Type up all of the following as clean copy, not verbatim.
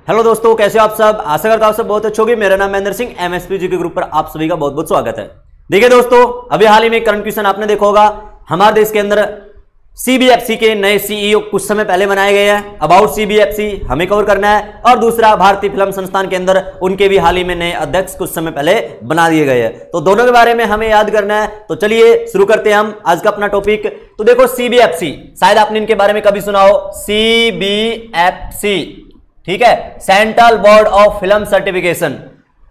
Hello दोस्तों, कैसे हो आप सब। आशा करता हूं आप सब बहुत अच्छे होंगे। मेरा नाम महेंद्र सिंह, एमएसपीजी के ग्रुप पर आप सभी का बहुत बहुत स्वागत है। देखिए दोस्तों, अभी हाल ही में करंट क्वेश्चन आपने देखा होगा। हमारे देश के अंदर सीबीएफसी के नए सीईओ कुछ समय पहले बनाए गए हैं। अबाउट सीबीएफसी हमें कवर करना है, और दूसरा भारतीय फिल्म संस्थान के अंदर उनके भी हाल ही में नए अध्यक्ष कुछ समय पहले बना दिए गए हैं। तो दोनों के बारे में हमें याद करना है। तो चलिए शुरू करते हैं हम आज का अपना टॉपिक। तो देखो, सीबीएफसी शायद आपने इनके बारे में कभी सुना हो। सीबीएफसी, ठीक है, central board of film certification.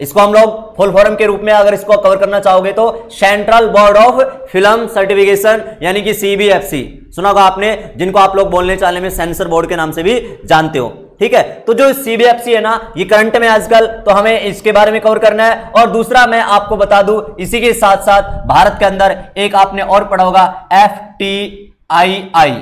इसको हम लोग फुल फॉर्म के रूप में अगर इसको कवर करना चाहोगे तो central board of film certification यानी कि सीबीएफसी सुना होगा आपने, जिनको आप लोग बोलने चालने में सेंसर बोर्ड के नाम से भी जानते हो। ठीक है, तो जो सीबीएफसी है ना, ये करंट में आजकल, तो हमें इसके बारे में कवर करना है। और दूसरा मैं आपको बता दूं, इसी के साथ साथ भारत के अंदर एक आपने और पढ़ा होगा, FTII,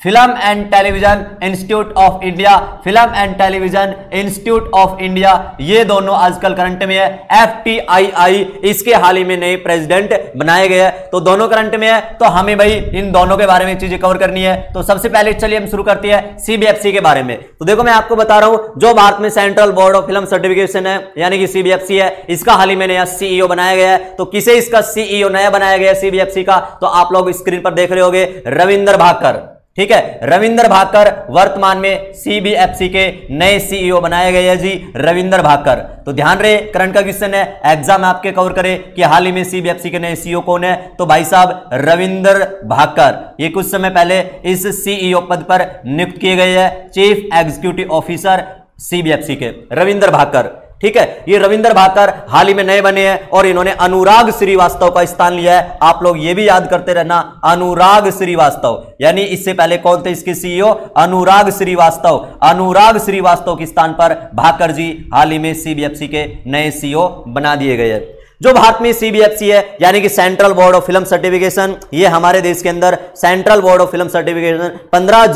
film and television institute of India. Film and television institute of India, ये दोनों आजकल करंट में है। FTII, इसके हाल ही में नए प्रेसिडेंट बनाए गए हैं। तो दोनों करंट में है, तो हमें भाई इन दोनों के बारे में चीजें कवर करनी है। तो सबसे पहले चलिए हम शुरू करते हैं सीबीएफसी के बारे में। तो देखो, मैं आपको बता रहा हूं, जो भारत में central board of film certification है यानी कि सीबीएफसी है, इसका हाल ही में नया सीईओ बनाया गया है। तो किसे इसका सीईओ नया बनाया गया है सीबीएफसी का, तो आप लोग स्क्रीन पर देख रहे होंगे, रविंदर भाकर। ठीक है, रविंदर भाकर वर्तमान में सीबीएफसी के नए सीईओ बनाए गए हैं जी, रविंदर भाकर। तो ध्यान रहे, करंट का क्वेश्चन है, एग्जाम आपके कवर करे कि हाल ही में सीबीएफसी के नए सीईओ कौन है। तो भाई साहब रविंदर भाकर, ये कुछ समय पहले इस सीईओ पद पर नियुक्त किए गए हैं, चीफ एग्जीक्यूटिव ऑफिसर सीबीएफसी के रविंदर भाकर। ठीक है, ये रविंदर भाकर हाल ही में नए बने हैं और इन्होंने अनुराग श्रीवास्तव का स्थान लिया है। आप लोग ये भी याद करते रहना, अनुराग श्रीवास्तव, यानी इससे पहले कौन थे इसके सीईओ, अनुराग श्रीवास्तव। अनुराग श्रीवास्तव के स्थान पर भाकर जी हाल ही में सीबीएफसी के नए सीईओ बना दिए गए हैं। जो भारत में सीबीएफसी है यानी कि central board of film certification, ये हमारे देश के अंदर central board of film certification 15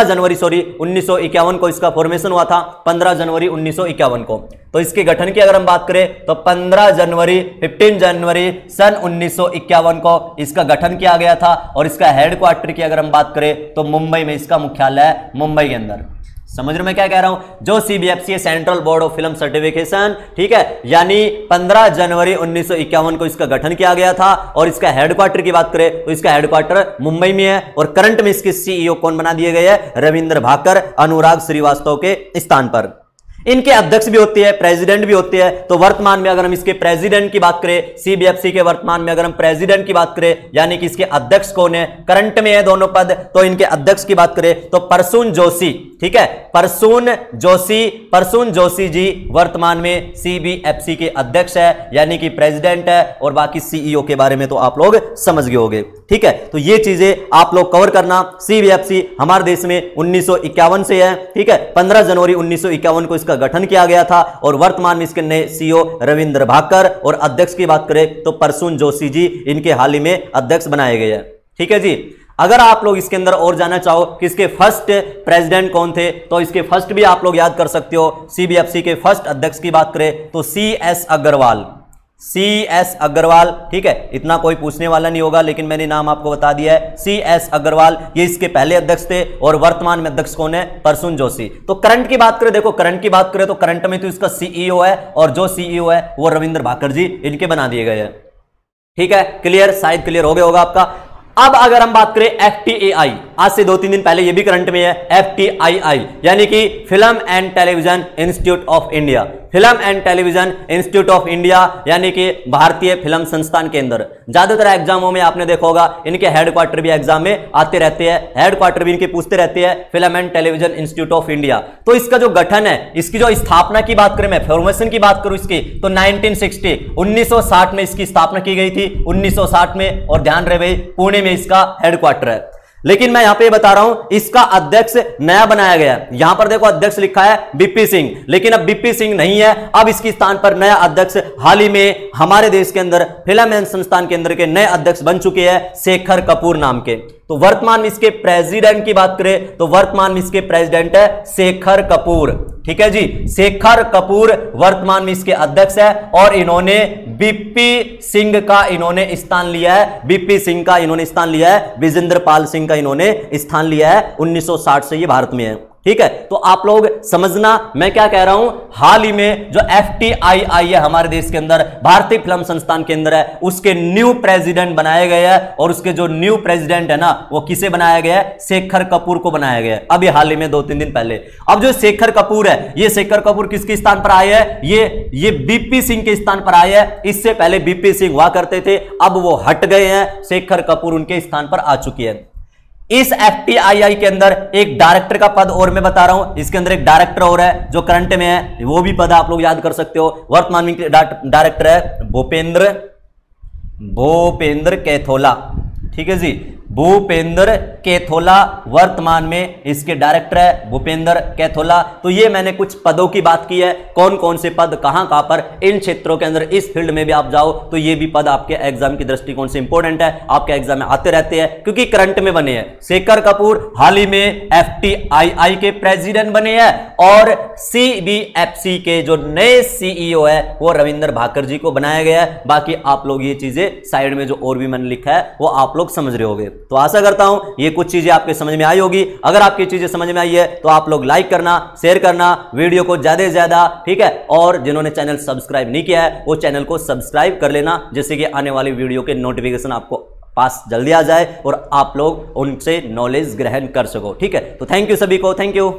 जनवरी 1951 को इसका फॉर्मेशन हुआ था, 15 जनवरी 1951 को। तो इसके गठन की अगर हम बात करें तो 15 जनवरी सन 1951 को इसका गठन किया गया था। और इसका हेडक्वार्टर की अगर हम बात करें तो मुंबई में इसका मुख्यालय है, मुंबई के अंदर। समझ रहे मैं क्या कह रहा हूं, जो सीबीएफसी है central board of film certification, ठीक है, यानी 15 जनवरी 1951 को इसका गठन किया गया था। और इसका हेडक्वार्टर की बात करें तो इसका हेडक्वार्टर मुंबई में है। और करंट में इसके सीईओ कौन बना दिए गए हैं, रविंदर भाकर, अनुराग श्रीवास्तव के स्थान पर। इनके अध्यक्ष भी होते हैं, प्रेसिडेंट भी होते हैं। तो वर्तमान में अगर हम इसके प्रेसिडेंट की बात करें, सीबीएफसी के वर्तमान में अगर हम प्रेसिडेंट की बात करें, यानी कि इसके अध्यक्ष कौन है, करंट में है दोनों पद, तो इनके अध्यक्ष की बात करें तो परसून जोशी। ठीक है, परसून जोशी जी वर्तमान में सीबीएफसी के अध्यक्ष है, यानी कि प्रेसिडेंट है। और बाकी सीईओ के बारे में तो आप लोग समझ गए होंगे। ठीक है, तो ये चीजें आप लोग कवर करना। सीबीएफसी हमारे देश में 1951 से है। ठीक है, 15 जनवरी 1951 को इसका गठन किया गया था। और वर्तमान में इसके नए सीईओ रविंदर भाकर, और अध्यक्ष की बात करें तो परसून जोशी जी, इनके हाल ही में अध्यक्ष बनाए गए हैं। ठीक है जी, अगर आप लोग इसके अंदर और जानना चाहो कि इसके फर्स्ट प्रेसिडेंट कौन थे, तो इसके फर्स्ट भी आप लोग याद कर सकते हो। सीबीएफसी के फर्स्ट अध्यक्ष की बात करें तो CS अग्रवाल। ठीक है, इतना कोई पूछने वाला नहीं होगा, लेकिन मैंने नाम आपको बता दिया है, CS अग्रवाल, ये इसके पहले अध्यक्ष थे। और वर्तमान में अध्यक्ष कौन है, परसून जोशी। तो करंट की बात करें, देखो करंट की बात करें तो करंट में तो इसका सीईओ है, और जो सीईओ है वो रविंदर भाकर जी, इनके बना दिए गए हैं। ठीक है, क्लियर, शायद क्लियर हो गया होगा आपका। अब अगर हम बात करें FTAI, आज से 2-3 दिन पहले ये भी करंट में है, FTII यानी कि film and television institute of India. Film and television institute of India यानी कि भारतीय फिल्म संस्थान के अंदर ज्यादातर एग्जामों में आपने देखा होगा, इनके हेडक्वार्टर भी एग्जाम में आते रहते हैं, हेडक्वार्टर भी इनके पूछते रहते हैं, film and television institute of India. तो इसका जो गठन है, इसकी जो स्थापना की बात करें, मैं फॉर्मेशन की बात करूं इसकी, तो 1960 में इसकी स्थापना की गई थी, 1960 में। और ध्यान रहे भाई, पुणे में इसका हेडक्वार्टर है। लेकिन मैं यहां पे बता रहा हूं, इसका अध्यक्ष नया बनाया गया। यहां पर देखो अध्यक्ष लिखा है बीपी सिंह, लेकिन अब बीपी सिंह नहीं है। अब इसके स्थान पर नया अध्यक्ष हाल ही में हमारे देश के अंदर फिल्म एंड संस्थान के अंदर के नए अध्यक्ष बन चुके हैं, शेखर कपूर नाम के। तो वर्तमान में इसके प्रेसिडेंट की बात करें तो वर्तमान में इसके प्रेसिडेंट है शेखर कपूर। ठीक है जी, शेखर कपूर वर्तमान में इसके अध्यक्ष है। और इन्होंने बीपी सिंह का इन्होंने स्थान लिया है, बीपी सिंह का इन्होंने स्थान लिया है, विजेंद्र पाल सिंह का इन्होंने स्थान लिया है। 1960 से ये भारत में है। ठीक है, तो आप लोग समझना मैं क्या कह रहा हूं। हाल ही में जो FTII है हमारे देश के अंदर, भारतीय फिल्म संस्थान के अंदर है, उसके न्यू प्रेसिडेंट बनाए गए हैं। और उसके जो न्यू प्रेसिडेंट है ना, वो किसे बनाया गया है? शेखर कपूर को बनाया गया है, अभी हाल ही में 2-3 दिन पहले। अब जो शेखर कपूर है, ये शेखर कपूर किसके स्थान पर आए हैं? ये BP सिंह के स्थान पर आए हैं। इससे पहले BP सिंह हुआ करते थे, अब वो हट गए हैं, शेखर कपूर उनके स्थान पर आ चुकी है। इस FTII के अंदर एक डायरेक्टर का पद और मैं बता रहा हूं, इसके अंदर एक डायरेक्टर और है जो करंट में है, वो भी पद आप लोग याद कर सकते हो। वर्तमान में डायरेक्टर है भूपेंद्र कैथोला, ठीक है जी, भूपेंद्र कैथोला वर्तमान में इसके डायरेक्टर है, भूपेंद्र कैथोला। तो ये मैंने कुछ पदों की बात की है, कौन कौन से पद कहां कहां पर, इन क्षेत्रों के अंदर, इस फील्ड में भी आप जाओ तो ये भी पद आपके एग्जाम की दृष्टिकोण से इंपॉर्टेंट है, आपके एग्जाम में आते रहते हैं क्योंकि करंट में बने हैं। शेखर कपूर हाल ही में FTII के प्रेसिडेंट बने हैं और CBFC के जो नए CEO है वो रविंद्र भाकर जी को बनाया गया है। बाकी आप लोग ये चीजें साइड में जो और भी मैंने लिखा है वो आप लोग समझ रहे होंगे। तो आशा करता हूं ये कुछ चीजें आपके समझ में आई होगी। अगर आपकी चीजें समझ में आई है तो आप लोग लाइक करना, शेयर करना वीडियो को ज्यादा से ज्यादा, ठीक है। और जिन्होंने चैनल सब्सक्राइब नहीं किया है वो चैनल को सब्सक्राइब कर लेना, जिससे कि आने वाली वीडियो के नोटिफिकेशन आपको पास जल्दी आ जाए और आप लोग उनसे नॉलेज ग्रहण कर सको, ठीक है। तो थैंक यू सभी को, थैंक यू।